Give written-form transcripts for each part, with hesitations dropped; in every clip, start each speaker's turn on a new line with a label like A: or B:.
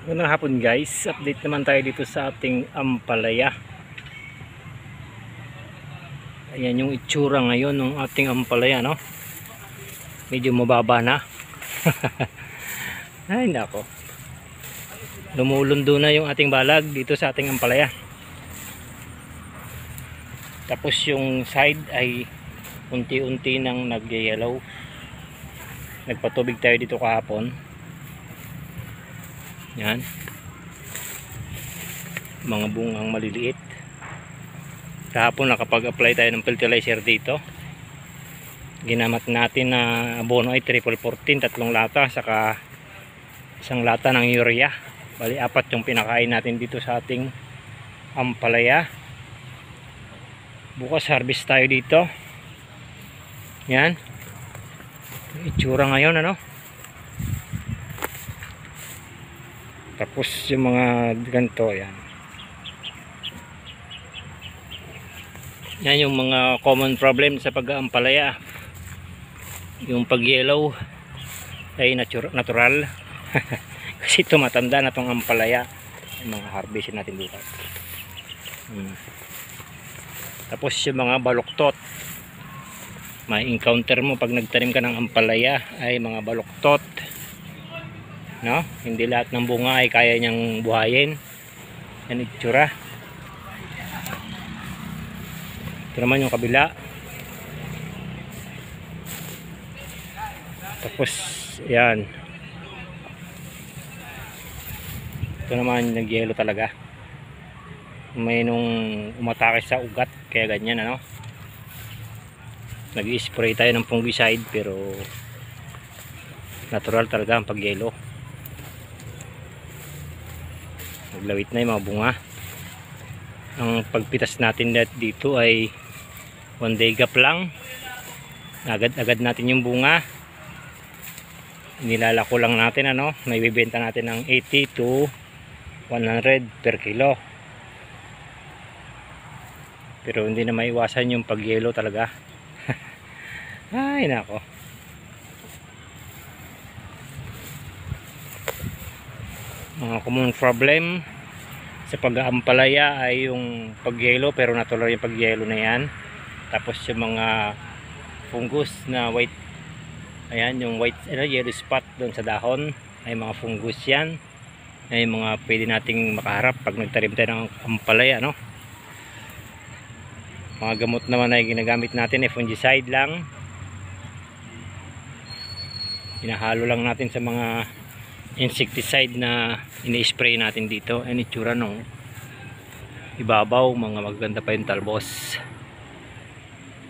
A: Magandang hapon guys, update naman tayo dito sa ating ampalaya. Ayan yung itsura ngayon ng ating ampalaya, no? Medyo mababa na. Ay nako, lumulundo na yung ating balag dito sa ating ampalaya. Tapos yung side ay unti-unti nang nag-yellow. Nagpatubig tayo dito kahapon. Yan, mga bungang maliliit. Kahapon nakapag-apply tayo ng fertilizer dito. Ginamit natin na abono ay 14-14, 3 lata, saka 1 lata ng urea. Bali 4 yung pinakain natin dito sa ating ampalaya. Bukas harvest tayo dito. Yan, itsura ngayon, ano? Tapos yung mga ganito, yan. Yan yung mga common problem sa pag-aampalaya. Yung pag-yellow ay natural. Kasi tumatanda na tong ampalaya. Yung mga harvestin natin dito. Tapos yung mga baluktot. May encounter mo pag nagtanim ka ng ampalaya ay mga baluktot. No? Hindi lahat ng bunga ay kaya niyang buhayin. Yan itsura. Ito naman yung kabila. Tapos yan. Ito naman nag-yellow talaga. May nung umatake sa ugat kaya ganyan, ano? Nag-i-spray tayo ng fungicide pero natural talaga ang pag-yellow. Naglawit na yung mga bunga. Ang pagpitas natin dito ay 1 day gap lang. Agad-agad natin yung bunga. Nilalako lang natin, ano? Naibibenta natin ng 80 to 100 per kilo. Pero hindi na maiwasan yung pag-yellow talaga. Ay nako. Mga common problem sa pag-aampalaya ay yung pag-yellow, pero natural yung pag-yellow na yan. Tapos yung mga fungus na white, ayan yung white, yellow spot doon sa dahon, ay mga fungus yan. Ay mga pwede nating makaharap pag nagtarim tayo ng ampalaya, no? Mga gamot naman ay ginagamit natin ay fungicide lang. Hinahalo lang natin sa mga insecticide na ini-spray natin dito. Ang itsura nung ibabaw, mga maganda pa yung talbos.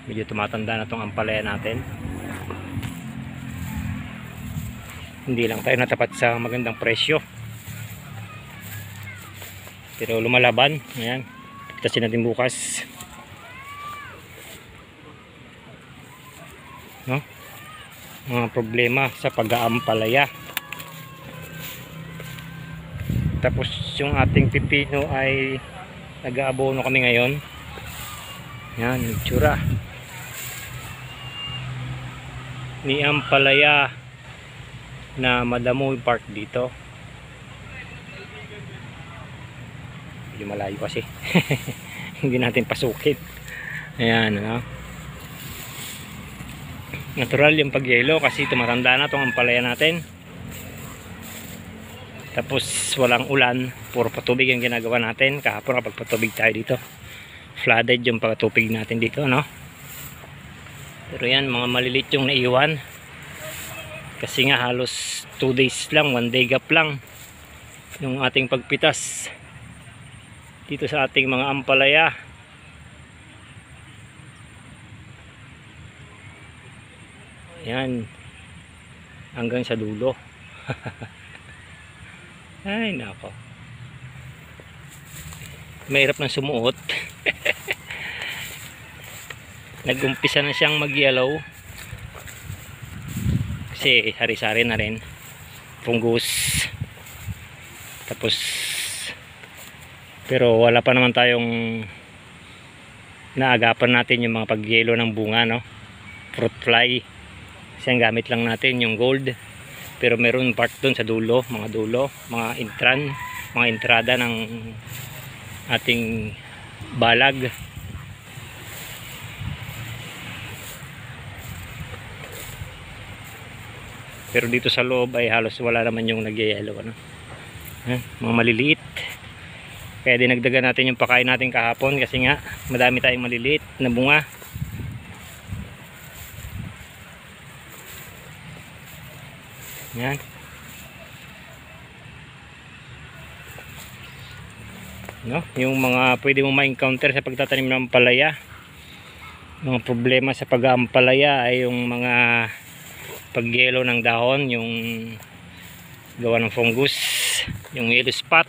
A: Medyo tumatanda na tong ampalaya natin. Hindi lang tayo natapat sa magandang presyo, pero lumalaban. Ayan, pitasin natin bukas, no? Mga problema sa pag-aampalaya. Tapos yung ating pipino ay nag-aabono kami ngayon. Yan, itsura ni ampalaya na madamo yung part dito. Hindi malayo kasi. Hindi natin pasukin. Ayan, no? Natural yung pag-yellow kasi tumatanda na itong ampalaya natin. Tapos walang ulan, puro patubig ang ginagawa natin. Kahapon kapag patubig tayo dito, flooded yung patubig natin dito, no? Pero yan, mga malilit yung naiwan. Kasi nga halos 2 days lang, 1 day gap lang yung ating pagpitas dito sa ating mga ampalaya. Yan, hanggang sa dulo. Ay nako, mahirap nang sumuot. Nag-umpisa na siyang mag-yellow kasi sari-sari na rin, fungus. Tapos pero wala pa naman tayong naagapan natin yung mga pag-yellow ng bunga, no? Fruit fly. Kasi ang gamit lang natin yung gold Pero meron part doon sa dulo, mga mga entrada ng ating balag. Pero dito sa loob ay halos wala naman yung nagyayelo, ano? Mga maliliit. Kaya dinagdagan natin yung pakain natin kahapon kasi nga madami tayong maliliit na bunga. Yan. No, yung mga pwede mo ma-encounter sa pagtatanim ng ampalaya. Mga problema sa pag-aampalaya ay yung mga pagyelo ng dahon, yung gawa ng fungus, yung yellow spot.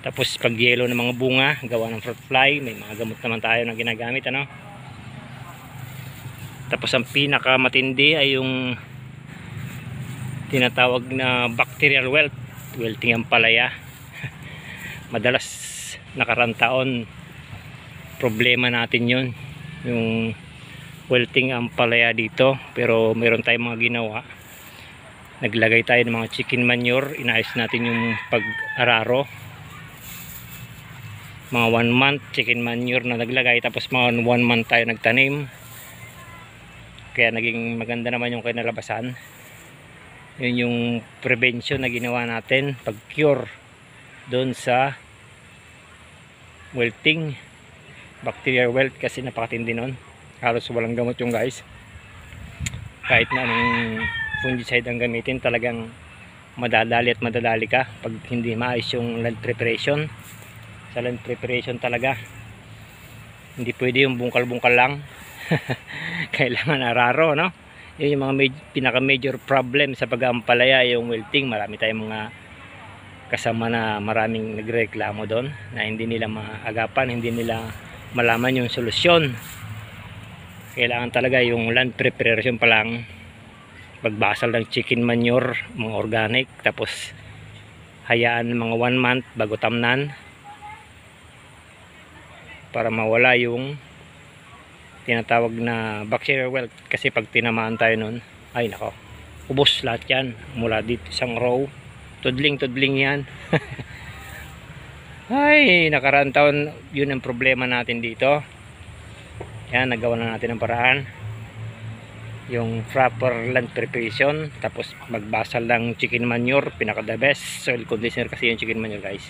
A: Tapos pagyelo ng mga bunga, gawa ng fruit fly. May mga gamot naman tayo na ginagamit, ano. Tapos ang pinakamatindi ay yung tinatawag na bacterial wilting ampalaya. Madalas nakarang taon problema natin yun, yung wilting ampalaya dito. Pero meron tayong mga ginawa, naglagay tayo ng mga chicken manure, inayos natin yung pag-araro, mga 1 month chicken manure na naglagay, tapos mga 1 month tayo nagtanim, kaya naging maganda naman yung kinalabasan. Yun yung prevention na ginawa natin, pag-cure doon sa wilting, bacterial wilt, kasi napakatindi nun. Halos walang gamot yung guys. Kahit na anong fungicide ang gamitin, talagang madadali ka pag hindi maayos yung land preparation. Sa land preparation talaga, hindi pwede yung bungkal-bungkal lang. Kailangan araro, no? Yun yung mga pinaka major problem sa pag-aampalaya, yung wilting. Marami tayong mga kasama na maraming nagreklamo doon na hindi nila maagapan, hindi nila malaman yung solusyon. Kailangan talaga yung land preparation pa lang, pagbasal ng chicken manure, mga organic, tapos hayaan mga 1 month bago tamnan para mawala yung tinatawag na bacterial wilt. Kasi pag tinamaan tayo nun, ay nako, ubos lahat yan mula dito isang row, tudling yan. Ay, nakaraan taon yun ang problema natin dito. Yan, nagawa na natin ang paraan, yung proper land preparation, tapos magbasal ng chicken manure, pinaka the best soil conditioner kasi yung chicken manure guys.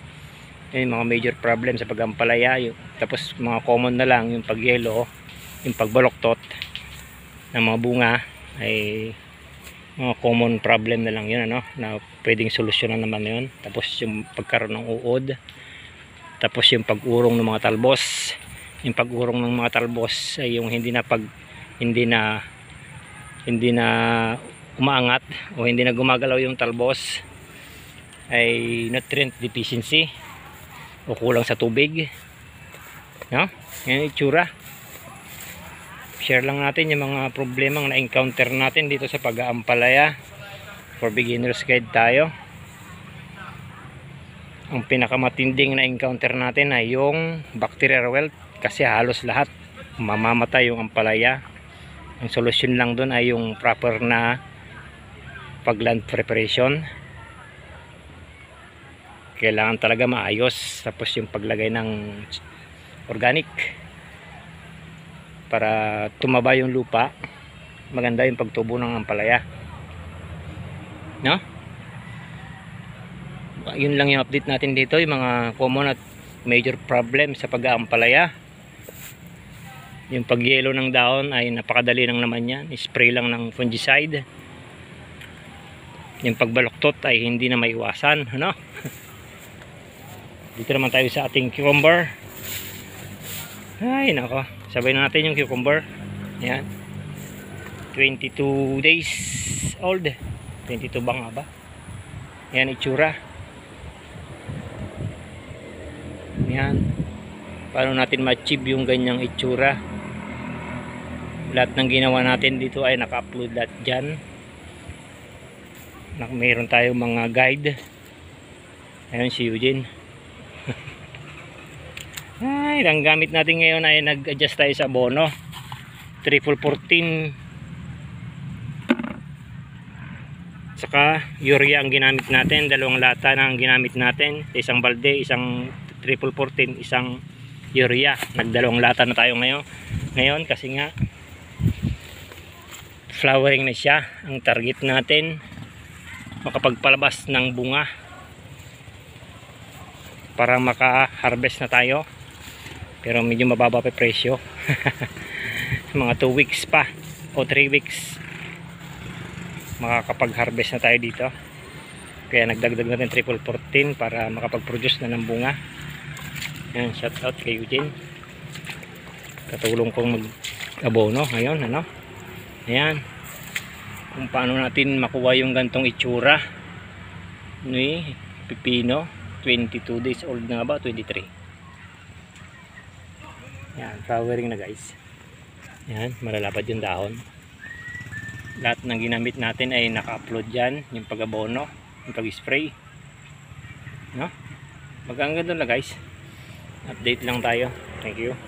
A: Yun yung mga major problem sa pag-ampalaya. Tapos mga common na lang yung pagyelo, yung pagbaloktot ng mga bunga, ay mga common problem na lang yun, ano, na pwedeng solusyonan naman yun. Tapos yung pagkaroon ng uod, tapos yung pag-urong ng mga talbos. Yung pag-urong ng mga talbos ay yung hindi na umaangat o hindi na gumagalaw yung talbos, ay nutrient deficiency o kulang sa tubig, no? Yan yung itsura. Share lang natin yung mga problemang na-encounter natin dito sa pag-aampalaya. For beginners guide tayo. Ang pinakamatinding na-encounter natin ay yung bacterial wilt, kasi halos lahat mamamatay yung ampalaya. Ang solusyon lang doon ay yung proper na pag-land preparation. Kailangan talaga maayos. Tapos yung paglagay ng organic para tumaba yung lupa, maganda yung pagtubo ng ampalaya, no? Yun lang yung update natin dito, yung mga common at major problem sa pag-aampalaya. Yung pagyelo ng dahon ay napakadali lang naman yan, spray lang ng fungicide. Yung pagbaloktot ay hindi na maiwasan, no? Dito naman tayo sa ating cucumber. Ay nako, sabay na natin yung cucumber. Yan, 22 days old, 22 ba nga ba? Yan itsura. Yan, paano natin ma-achieve yung ganyang itsura? Lahat ng ginawa natin dito ay naka-upload lahat dyan. Mayroon tayong mga guide. Ayun si Eugene. Ay, ang gamit natin ngayon ay nag-adjust tayo sa abono. 3-4-14 saka Saka urea ang ginamit natin, 2 lata na ang ginamit natin, isang balde, isang triple 14, isang urea. Nag-2 lata na tayo ngayon kasi nga flowering na siya. Ang target natin makapagpalabas ng bunga para maka-harvest na tayo, pero medyo mababa pa presyo. Mga 2 weeks pa o 3 weeks makakapag-harvest na tayo dito, kaya nagdagdag natin triple 14 para makapag-produce na ng bunga. Yan, shout out kay Eugene, katulong kong mag-abono ngayon, ano. Ayan, kung paano natin makuha yung gantong itsura ni pipino. 22 days old na ba? 23. Yan, flowering na guys. Yan, malalapad yung dahon. Lahat ng ginamit natin ay naka-upload dyan, yung pag-abono, yung pag-spray, no? Maganda na guys, update lang tayo. Thank you.